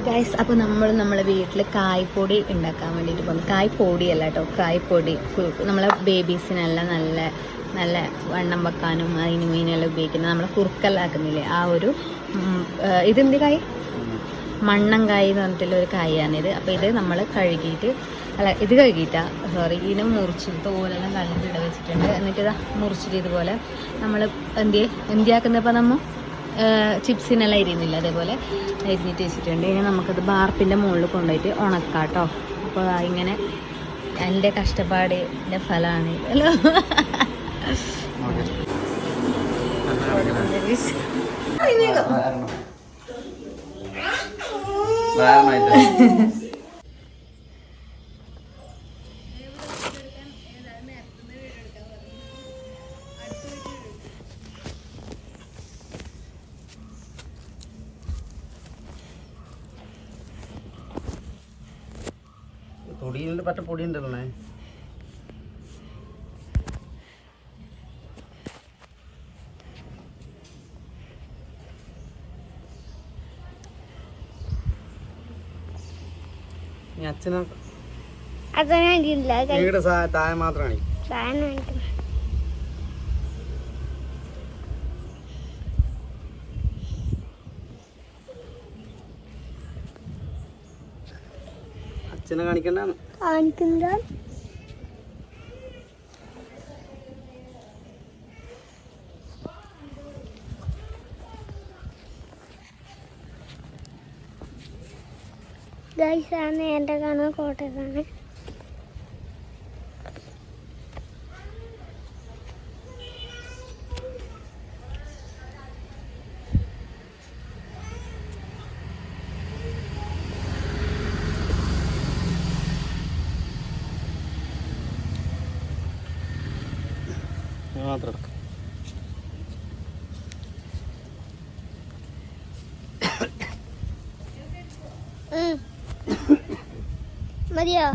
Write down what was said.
Guys, അപ്പോൾ നമ്മളെ വീട്ടിൽ കായ്പൊടി ഉണ്ടാക്കാൻ വേണ്ടിയിട്ട് പോകുന്നു. കായ്പൊടിയല്ല കേട്ടോ, കായ്പൊടി. നമ്മളെ ബേബീസിനെല്ലാം നല്ല നല്ല വണ്ണം വെക്കാനും അതിനും ഇതിനെല്ലാം ഉപയോഗിക്കുന്നത് നമ്മൾ കുറുക്കല്ലാക്കുന്നില്ലേ, ആ ഒരു ഇതെന്ത് കായ്, മണ്ണങ്കായ് എന്ന് പറഞ്ഞിട്ടുള്ള ഒരു കായാണിത്. അപ്പോൾ ഇത് നമ്മൾ കഴുകിയിട്ട്, അല്ല ഇത് കഴുകിയിട്ടാ, സോറി, ഇതിനെ മുറിച്ചിട്ട് തോലെല്ലാം കളഞ്ഞിട്ട് ഇട വെച്ചിട്ടുണ്ട്. എന്നിട്ട് ഇതാ മുറിച്ചിട്ട് ഇതുപോലെ നമ്മൾ എന്തിയാക്കുന്നപ്പോൾ നമ്മൾ ചിപ്സിനെല്ലാം അരിയുന്നില്ല, അതേപോലെ അരിഞ്ഞിട്ട് വെച്ചിട്ടുണ്ട്. ഇനി നമുക്കത് ബാർപ്പിൻ്റെ മുകളിൽ കൊണ്ടുപോയിട്ട് ഉണക്കാം കേട്ടോ. അപ്പോൾ ഇങ്ങനെ എൻ്റെ കഷ്ടപ്പാടിൻ്റെ ഫലമാണ് ഹലോ. പൊടിയുണ്ട്, പറ്റ പൊടി ഉണ്ടല്ലേ. അച്ഛനെ താഴെ മാത്രമാണ് അച്ഛനെ കാണിക്കണ്ടാണ് കാണിക്കുന്ന. നേരത്തെ കാണാൻ കോട്ടയത്താണ്. മാത്രം മതിയോ?